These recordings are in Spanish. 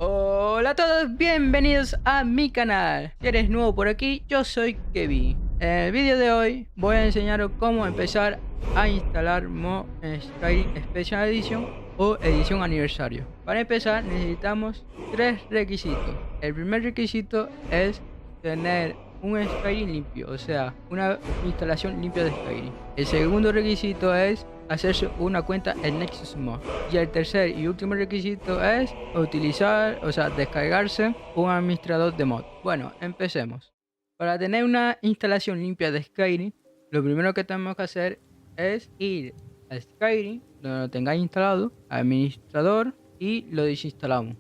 Hola a todos, bienvenidos a mi canal. Si eres nuevo por aquí, yo soy Kevin. En el vídeo de hoy voy a enseñaros cómo empezar a instalar mod en Skyrim Special Edition o Edición Aniversario. Para empezar necesitamos tres requisitos. El primer requisito es tener un Skyrim limpio, o sea, una instalación limpia de Skyrim. El segundo requisito es hacerse una cuenta en Nexus Mod. Y el tercer y último requisito es utilizar, o sea, descargarse un administrador de mod. Bueno, empecemos. Para tener una instalación limpia de Skyrim, lo primero que tenemos que hacer es ir a Skyrim, donde lo tengáis instalado, administrador, y lo desinstalamos.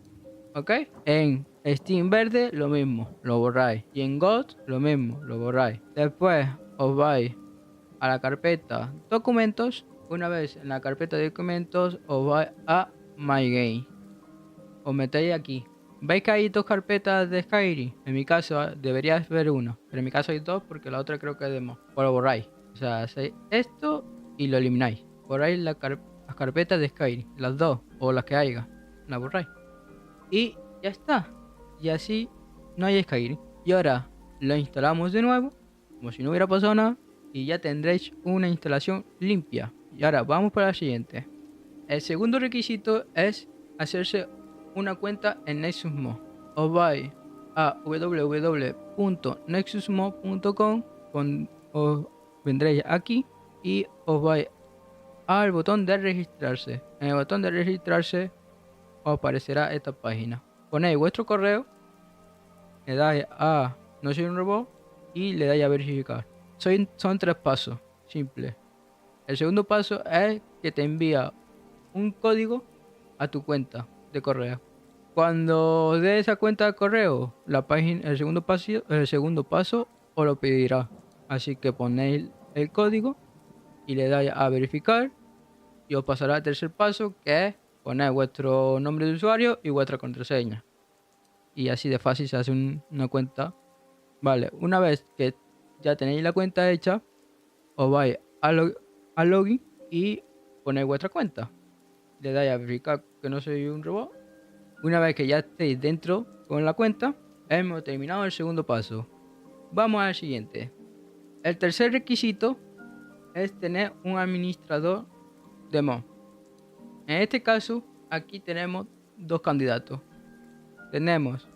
¿Ok? En Steam verde lo mismo, lo borráis. Y en God lo mismo, lo borráis. Después os vais a la carpeta documentos. Una vez en la carpeta de documentos os vais a My Game. Os metéis aquí. ¿Veis que hay dos carpetas de Skyrim? En mi caso deberías ver una, pero en mi caso hay dos porque la otra creo que es demo. Pues lo borráis. O sea, hacéis esto y lo elimináis. Borráis las carpetas de Skyrim, las dos o las que haya. Las borráis. Y ya está. Y así no hay Skyrim. Y ahora lo instalamos de nuevo, como si no hubiera pasado nada, y ya tendréis una instalación limpia. Y ahora vamos para la siguiente. El segundo requisito es hacerse una cuenta en Nexus Mod. Os vais a www.nexusmod.com, os vendréis aquí y os vais al botón de registrarse. En el botón de registrarse os aparecerá esta página. Ponéis vuestro correo, le dais a no soy un robot y le dais a verificar. Son tres pasos simples. El segundo paso es que te envía un código a tu cuenta de correo. Cuando des esa cuenta de correo, la página, el segundo paso os lo pedirá. Así que ponéis el código y le dais a verificar y os pasará al tercer paso, que es poner vuestro nombre de usuario y vuestra contraseña. Y así de fácil se hace una cuenta. Vale, una vez que ya tenéis la cuenta hecha, os vais a login y ponéis vuestra cuenta. Le dais a verificar que no soy un robot. Una vez que ya estéis dentro con la cuenta, hemos terminado el segundo paso. Vamos al siguiente. El tercer requisito es tener un administrador de mod. En este caso, aquí tenemos dos candidatos. Tenemos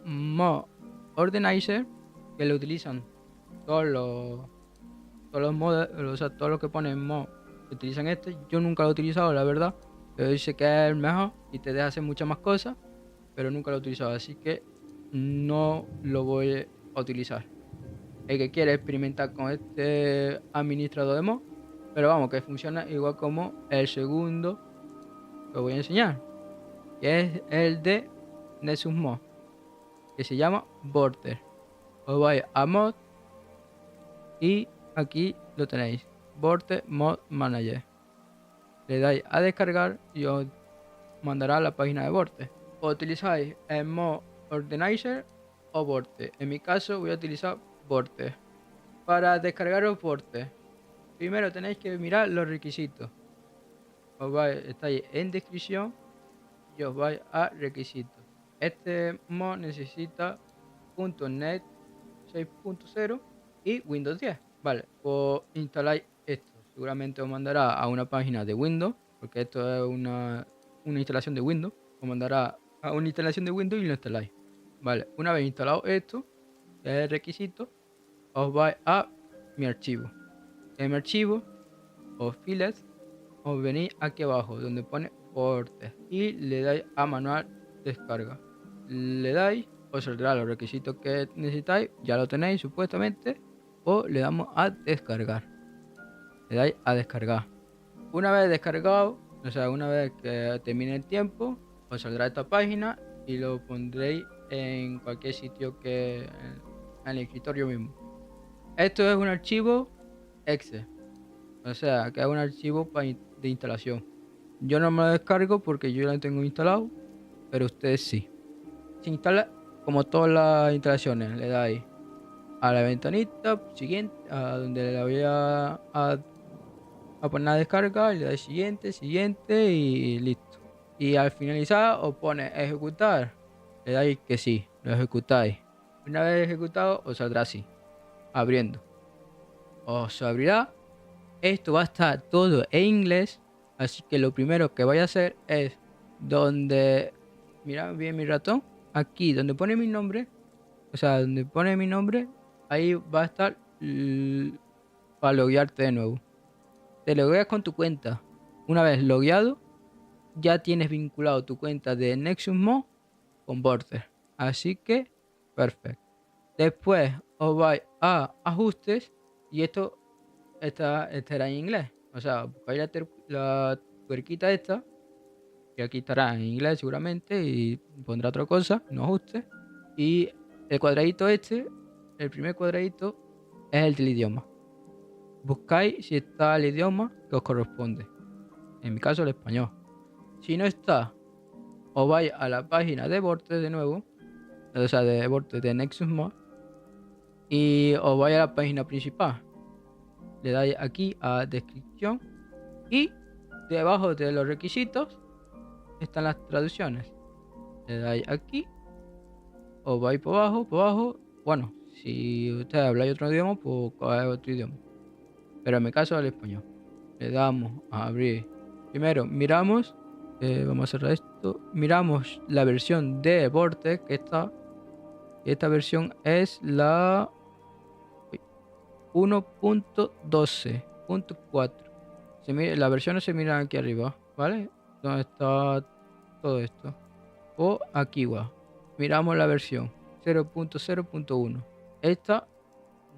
Mod Organizer, que lo utilizan todos los mods, o sea, todos los que ponen mod utilizan este. Yo nunca lo he utilizado, la verdad, pero dice que es el mejor y te deja hacer muchas más cosas, pero nunca lo he utilizado, así que no lo voy a utilizar. El que quiere experimentar con este administrador de mod, pero vamos, que funciona igual como el segundo que os voy a enseñar, que es el de Nexus Mod, que se llama Border. Os vais a mod y aquí lo tenéis, Border Mod Manager. Le dais a descargar y os mandará a la página de Border. O utilizáis el Mod Organizer o Border. En mi caso voy a utilizar Border. Para descargaros Border, primero tenéis que mirar los requisitos. Estáis en descripción y os vais a requisitos. Este mod necesita .NET 6.0 y Windows 10. Vale, pues instaláis esto. Seguramente os mandará a una página de Windows, porque esto es una instalación de Windows. Os mandará a una instalación de Windows y lo instaláis. Vale, una vez instalado esto, que es el requisito, os vais a mi archivo. En mi archivo, os files, os venís aquí abajo donde pone portes y le dais a manual descarga. Le dais, os saldrá los requisitos que necesitáis, ya lo tenéis supuestamente, o le damos a descargar. Le dais a descargar. Una vez descargado, o sea, una vez que termine el tiempo, os saldrá esta página y lo pondréis en cualquier sitio que en el escritorio mismo. Esto es un archivo Excel, o sea, que es un archivo de instalación. Yo no me lo descargo porque yo lo tengo instalado, pero ustedes sí. Se instala como todas las instalaciones. Le dais a la ventanita siguiente, a donde le voy a poner la descarga, le dais siguiente, siguiente y listo. Y al finalizar os pone ejecutar le dais que sí, lo ejecutáis. Una vez ejecutado, os saldrá así, abriendo. Os abrirá. Esto va a estar todo en inglés, así que lo primero que voy a hacer es donde, mira bien mi ratón, aquí donde pone mi nombre, o sea, donde pone mi nombre, ahí va a estar para loguearte de nuevo. Te logueas con tu cuenta. Una vez logueado, ya tienes vinculado tu cuenta de Nexus Mod con Border. Así que, perfecto. Después os vais a ajustes y esto estará en inglés. O sea, buscáis la tuerquita esta, que aquí estará en inglés seguramente y pondrá otra cosa, no ajuste. Y el cuadradito este, el primer cuadradito, es el del idioma. Buscáis si está el idioma que os corresponde. En mi caso, el español. Si no está, os vais a la página de Vortex de nuevo, o sea, de Vortex de Nexus Mod, y os vais a la página principal. Le dais aquí a descripción y debajo de los requisitos están las traducciones. Le dais aquí, os vais por abajo. Bueno, si usted habla otro idioma, pues coge otro idioma. Pero en mi caso, el español. Le damos a abrir. Primero, miramos. Vamos a cerrar esto. Miramos la versión de Vortex que está. Esta versión es la 1.12.4. Las versiones se miran aquí arriba, ¿vale? Donde está todo esto. O aquí va. Miramos la versión 0.0.1. Esta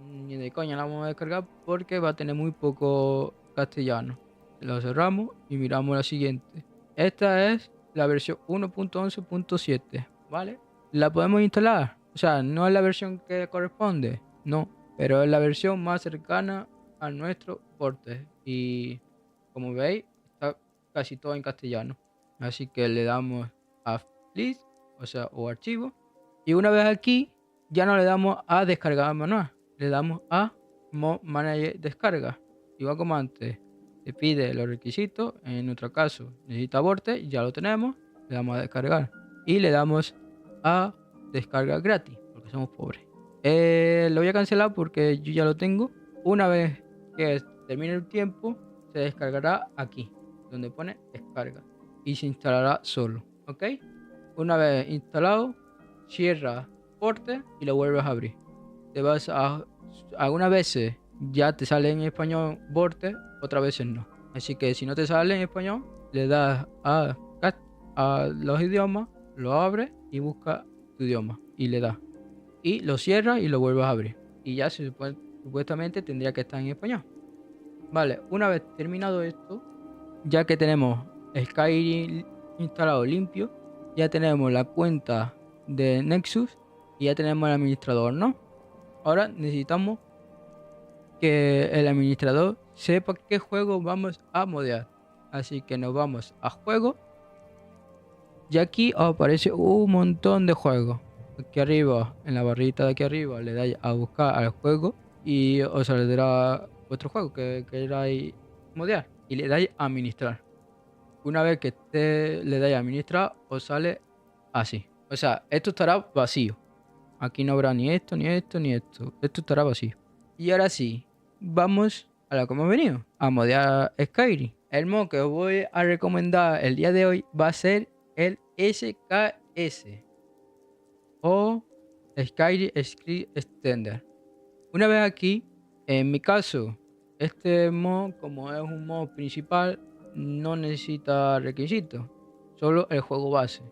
ni de coña la vamos a descargar porque va a tener muy poco castellano. Lo cerramos y miramos la siguiente. Esta es la versión 1.11.7, ¿vale? La podemos instalar. O sea, no es la versión que corresponde, no, pero es la versión más cercana a nuestro porte. Y como veis, está casi todo en castellano. Así que le damos a list, o sea, o archivo. Y una vez aquí, ya no le damos a descargar manual. Le damos a Mod Manager Descarga. Igual como antes, te pide los requisitos. En nuestro caso, necesita Vortex, ya lo tenemos. Le damos a descargar. Y le damos a descarga gratis, porque somos pobres. Lo voy a cancelar porque yo ya lo tengo. Una vez que termine el tiempo, se descargará aquí, donde pone descarga. Y se instalará solo, ¿ok? Una vez instalado, cierra Vortex y lo vuelves a abrir. Te vas a... Algunas veces ya te sale en español Vortex, otras veces no. Así que si no te sale en español, le das a los idiomas, lo abres y busca tu idioma y le das. Y lo cierras y lo vuelves a abrir. Y ya supuestamente tendría que estar en español. Vale, una vez terminado esto, ya que tenemos Skyrim instalado limpio, ya tenemos la cuenta de Nexus y ya tenemos el administrador, ¿no? Ahora necesitamos que el administrador sepa qué juego vamos a modear. Así que nos vamos a juego. Y aquí os aparece un montón de juegos. Aquí arriba, en la barrita de aquí arriba, le dais a buscar al juego y os saldrá vuestro juego que queráis modear. Y le dais a administrar. Una vez que le dais a administrar, os sale así. O sea, esto estará vacío. Aquí no habrá ni esto, ni esto, ni esto. Esto estará vacío. Y ahora sí, vamos a lo que hemos venido, a modear Skyrim. El mod que os voy a recomendar el día de hoy va a ser el SKS o Skyrim Script Extender. Una vez aquí, en mi caso, este mod, como es un mod principal, no necesita requisitos, solo el juego base.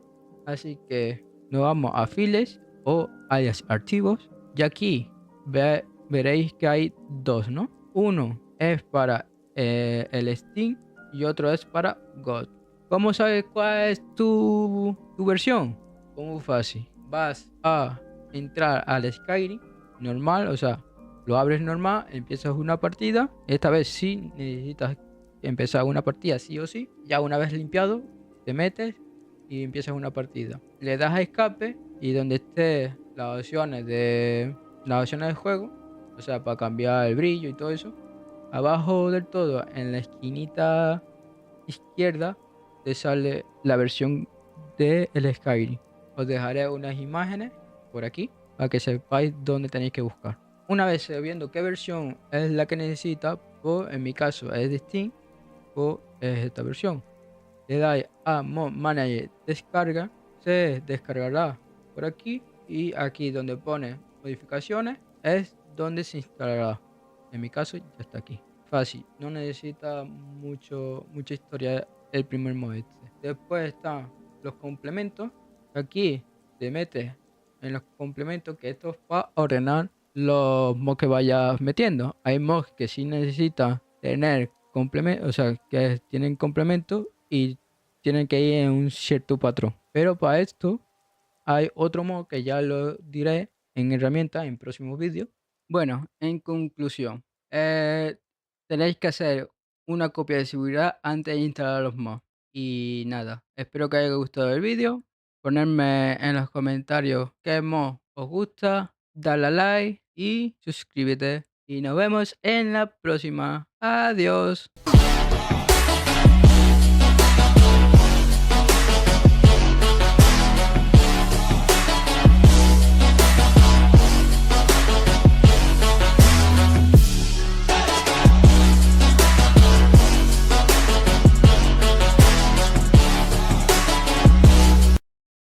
Así que nos vamos a files o alias archivos. Y aquí veréis que hay dos, ¿no? Uno es para el Steam y otro es para God. ¿Cómo sabes cuál es tu versión? Muy fácil. Vas a entrar al Skyrim normal, o sea, lo abres normal, empiezas una partida. Esta vez sí necesitas empezar una partida sí o sí. Ya una vez limpiado, te metes y empiezas una partida. Le das a escape y donde esté las opciones del juego, o sea, para cambiar el brillo y todo eso, abajo del todo, en la esquinita izquierda, te sale la versión de el Skyrim. os dejaré unas imágenes por aquí para que sepáis dónde tenéis que buscar. Una vez viendo qué versión es la que necesita, pues en mi caso es de Steam, pues es esta versión. Le dais a Mod Manager descarga, se descargará por aquí y aquí donde pone modificaciones es donde se instalará. En mi caso ya está aquí. Fácil, no necesita mucha historia el primer mod este. Después están los complementos. Aquí te metes en los complementos, que esto es para ordenar los mods que vayas metiendo. Hay mods que sí necesitan tener complementos, o sea, que tienen complementos y tienen que ir en un cierto patrón. Pero para esto hay otro mod que ya lo diré en herramientas en próximos vídeos. Bueno, en conclusión, tenéis que hacer una copia de seguridad antes de instalar los mods. Y nada, espero que haya gustado el vídeo. Ponerme en los comentarios qué mod os gusta, darle a like y suscríbete. Y nos vemos en la próxima. Adiós.